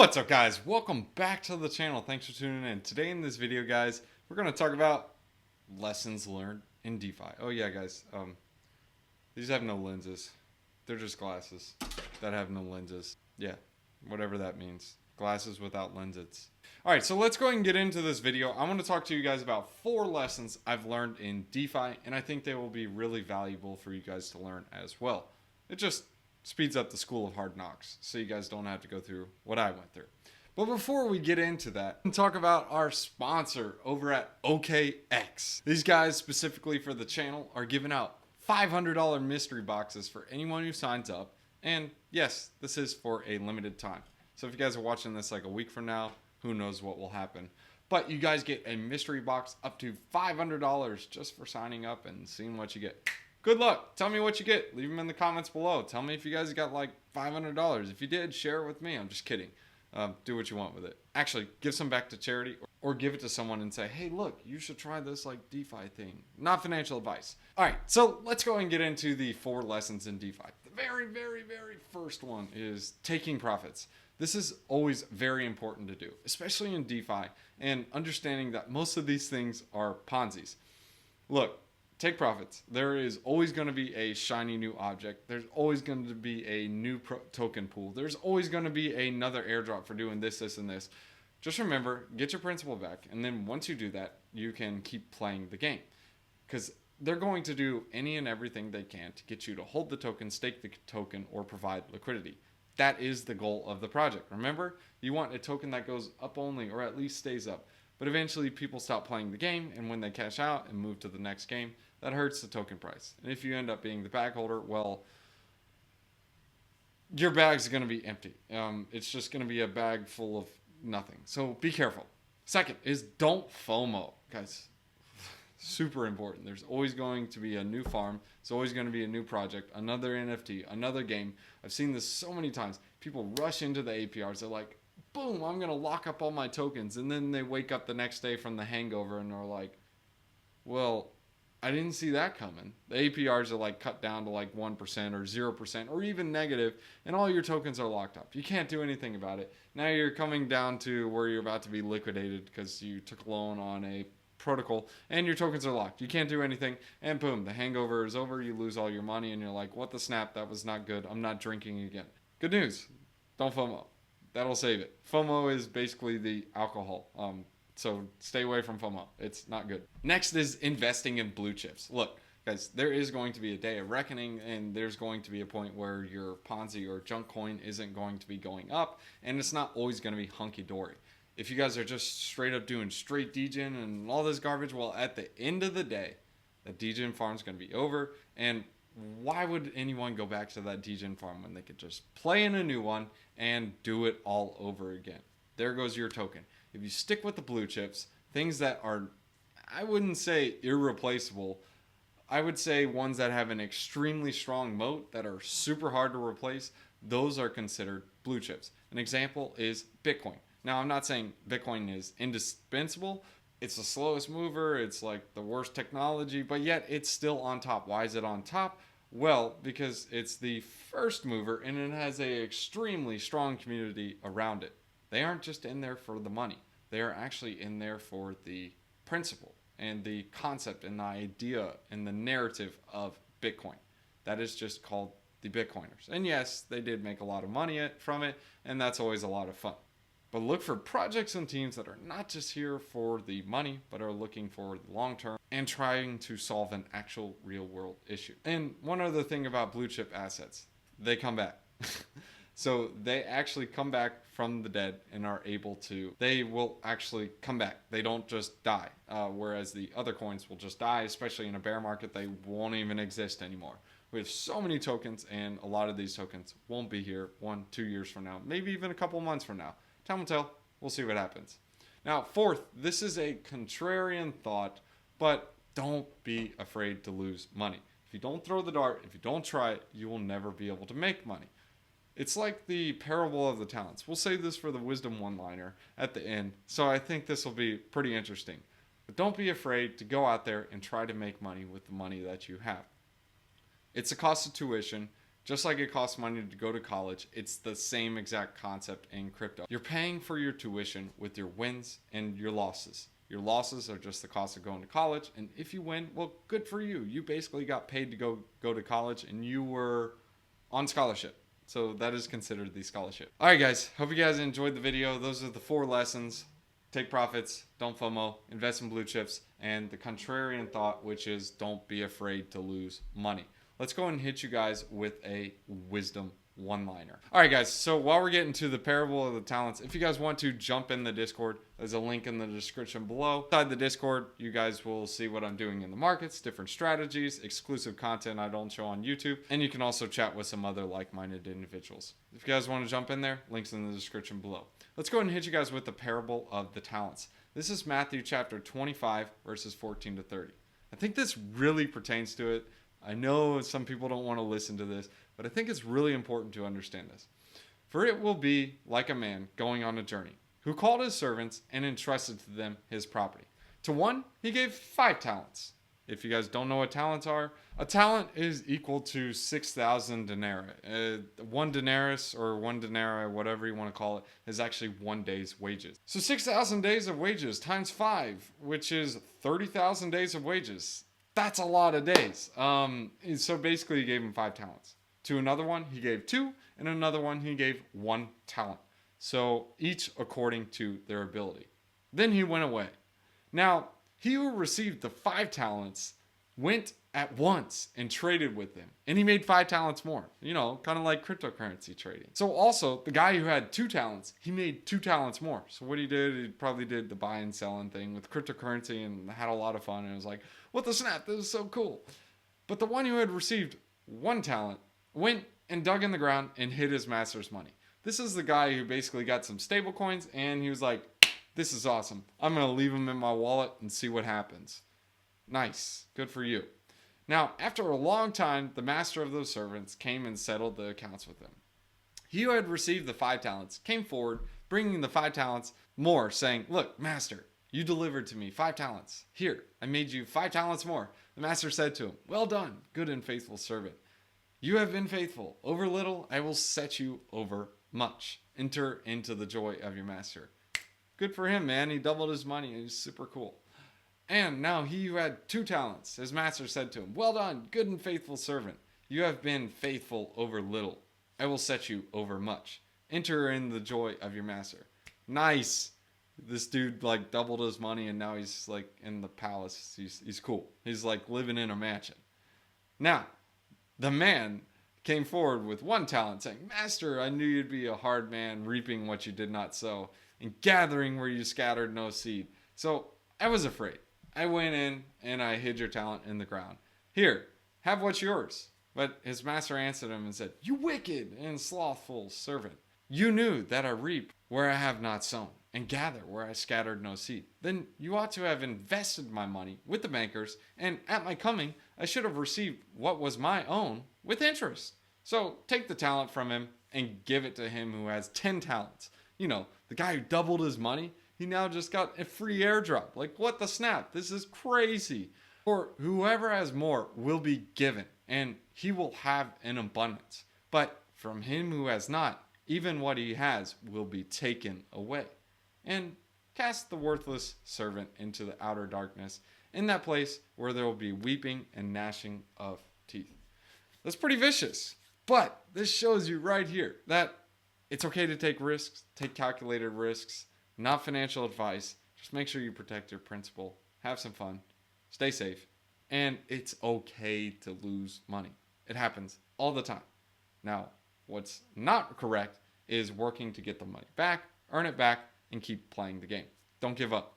What's up, guys? Welcome back to the channel. Thanks for tuning in. Today in this video, guys, we're going to talk about lessons learned in DeFi. Oh yeah, guys, these have no lenses. They're just glasses that have no lenses. Yeah, whatever that means. Glasses without lenses. Alright, so let's go ahead and get into this video. I want to talk to you guys about 4 lessons I've learned in DeFi, and I think they will be really valuable for you guys to learn as well. It just speeds up the school of hard knocks, so you guys don't have to go through what I went through. But before we get into that, and talk about our sponsor over at OKX. These guys, specifically for the channel, are giving out $500 mystery boxes for anyone who signs up. And yes, this is for a limited time. So if you guys are watching this like a week from now, who knows what will happen. But you guys get a mystery box up to $500 just for signing up and seeing what you get. Good luck. Tell me what you get. Leave them in the comments below. Tell me if you guys got like $500. If you did, share it with me. I'm just kidding. Do what you want with it. Actually, give some back to charity or give it to someone and say, hey, look, you should try this like DeFi thing. Not financial advice. All right, so let's go and get into the 4 lessons in DeFi. The very first one is taking profits. This is always very important to do, especially in DeFi, and understanding that most of these things are Ponzi's. Look, take profits. There is always going to be a shiny new object. There's always going to be a new token pool. There's always going to be another airdrop for doing this, and this. Just remember, get your principal back. And then once you do that, you can keep playing the game. Because they're going to do any and everything they can to get you to hold the token, stake the token, or provide liquidity. That is the goal of the project. Remember, you want a token that goes up only, or at least stays up. But eventually people stop playing the game, and when they cash out and move to the next game, that hurts the token price. And if you end up being the bag holder, well, your bag's going to be empty. It's just going to be a bag full of nothing. So be careful. Second is don't FOMO. Guys, super important. There's always going to be a new farm. There's always going to be a new project, another NFT, another game. I've seen this so many times. People rush into the APRs. They're like, boom, I'm going to lock up all my tokens. And then they wake up the next day from the hangover and they're like, well, I didn't see that coming. The APRs are like cut down to like 1% or 0% or even negative, and all your tokens are locked up. You can't do anything about it. Now you're coming down to where you're about to be liquidated because you took a loan on a protocol and your tokens are locked. You can't do anything, and boom, the hangover is over. You lose all your money and you're like, what the snap? That was not good. I'm not drinking again. Good news. Don't FOMO. That'll save it. FOMO is basically the alcohol. So stay away from FOMO. It's not good. Next is investing in blue chips. Look, guys, there is going to be a day of reckoning, and there's going to be a point where your Ponzi or junk coin isn't going to be going up, and it's not always going to be hunky-dory. If you guys are just straight up doing straight degen and all this garbage, well, at the end of the day, the degen farm is going to be over, and why would anyone go back to that degen farm when they could just play in a new one and do it all over again? There goes your token. If you stick with the blue chips, things that are, I wouldn't say irreplaceable, I would say ones that have an extremely strong moat that are super hard to replace, those are considered blue chips. An example is Bitcoin. Now, I'm not saying Bitcoin is indispensable. It's the slowest mover. It's like the worst technology, but yet it's still on top. Why is it on top? Well, because it's the first mover and it has an extremely strong community around it. They aren't just in there for the money. They are actually in there for the principle and the concept and the idea and the narrative of Bitcoin. That is just called the Bitcoiners. And yes, they did make a lot of money from it, and that's always a lot of fun. But look for projects and teams that are not just here for the money, but are looking for the long term and trying to solve an actual real world issue. And one other thing about blue chip assets, they come back. So they actually come back from the dead and are able to, they will actually come back. They don't just die. Whereas the other coins will just die, especially in a bear market, they won't even exist anymore. We have so many tokens, and a lot of these tokens won't be here 1-2 years from now, maybe even a couple months from now. Time will tell. We'll see what happens. Now, fourth, this is a contrarian thought, but don't be afraid to lose money. If you don't throw the dart, if you don't try it, you will never be able to make money. It's like the parable of the talents. We'll save this for the wisdom one-liner at the end, so I think this will be pretty interesting. But don't be afraid to go out there and try to make money with the money that you have. It's a cost of tuition. Just like it costs money to go to college, it's the same exact concept in crypto. You're paying for your tuition with your wins and your losses. Your losses are just the cost of going to college, and if you win, well, good for you. You basically got paid to go to college, and you were on scholarship. So that is considered the scholarship. All right, guys. Hope you guys enjoyed the video. Those are the 4 lessons. Take profits, don't FOMO, invest in blue chips, and the contrarian thought, which is don't be afraid to lose money. Let's go and hit you guys with a wisdom one-liner. All right, guys. So while we're getting to the parable of the talents, if you guys want to jump in the Discord, there's a link in the description below. Inside the Discord, you guys will see what I'm doing in the markets, different strategies, exclusive content I don't show on YouTube, and you can also chat with some other like-minded individuals. If you guys want to jump in there, links in the description below. Let's go ahead and hit you guys with the parable of the talents. This is Matthew chapter 25, verses 14 to 30. I think this really pertains to it. I know some people don't want to listen to this, but I think it's really important to understand this. For it will be like a man going on a journey, who called his servants and entrusted to them his property. To one, he gave 5 talents. If you guys don't know what talents are, a talent is equal to 6,000 denarii. 1 denarius or 1 denarii, whatever you want to call it, is actually 1 day's wages. So 6,000 days of wages times 5, which is 30,000 days of wages. That's a lot of days. So basically he gave him 5 talents. To another one, he gave 2, and another one, he gave 1 talent. So each according to their ability. Then he went away. Now, he who received the 5 talents went at once and traded with them. And he made 5 talents more. You know, kind of like cryptocurrency trading. So also, the guy who had 2 talents, he made 2 talents more. So what he did, he probably did the buy and selling thing with cryptocurrency and had a lot of fun. And it was like, what the snap, this is so cool. But the one who had received 1 talent went and dug in the ground and hid his master's money. This is the guy who basically got some stable coins and he was like, this is awesome. I'm going to leave them in my wallet and see what happens. Nice. Good for you. Now, after a long time, the master of those servants came and settled the accounts with them. He who had received the 5 talents came forward, bringing the 5 talents more, saying, look, master, you delivered to me 5 talents. Here, I made you 5 talents more. The master said to him, well done, good and faithful servant. You have been faithful. Over little, I will set you over much. Enter into the joy of your master. Good for him, man. He doubled his money. He's super cool. And now he who had 2 talents, his master said to him, well done, good and faithful servant. You have been faithful over little. I will set you over much. Enter in the joy of your master. Nice. This dude like doubled his money and now he's like in the palace. He's cool. He's like living in a mansion. Now, the man came forward with 1 talent, saying, master, I knew you'd be a hard man, reaping what you did not sow, and gathering where you scattered no seed. So I was afraid. I went in and I hid your talent in the ground. Here, have what's yours. But his master answered him and said, you wicked and slothful servant. You knew that I reap where I have not sown, and gather where I scattered no seed. Then you ought to have invested my money with the bankers, and at my coming I should have received what was my own with interest. So take the talent from him and give it to him who has 10 talents. You know, the guy who doubled his money, he now just got a free airdrop. Like, what the snap? This is crazy. For whoever has more will be given, and he will have an abundance. But from him who has not, even what he has will be taken away. And cast the worthless servant into the outer darkness, in that place where there will be weeping and gnashing of teeth. That's pretty vicious. But this shows you right here that it's okay to take risks, take calculated risks, not financial advice. Just make sure you protect your principal, have some fun, stay safe, and it's okay to lose money. It happens all the time. Now, what's not correct is working to get the money back, earn it back, and keep playing the game. Don't give up.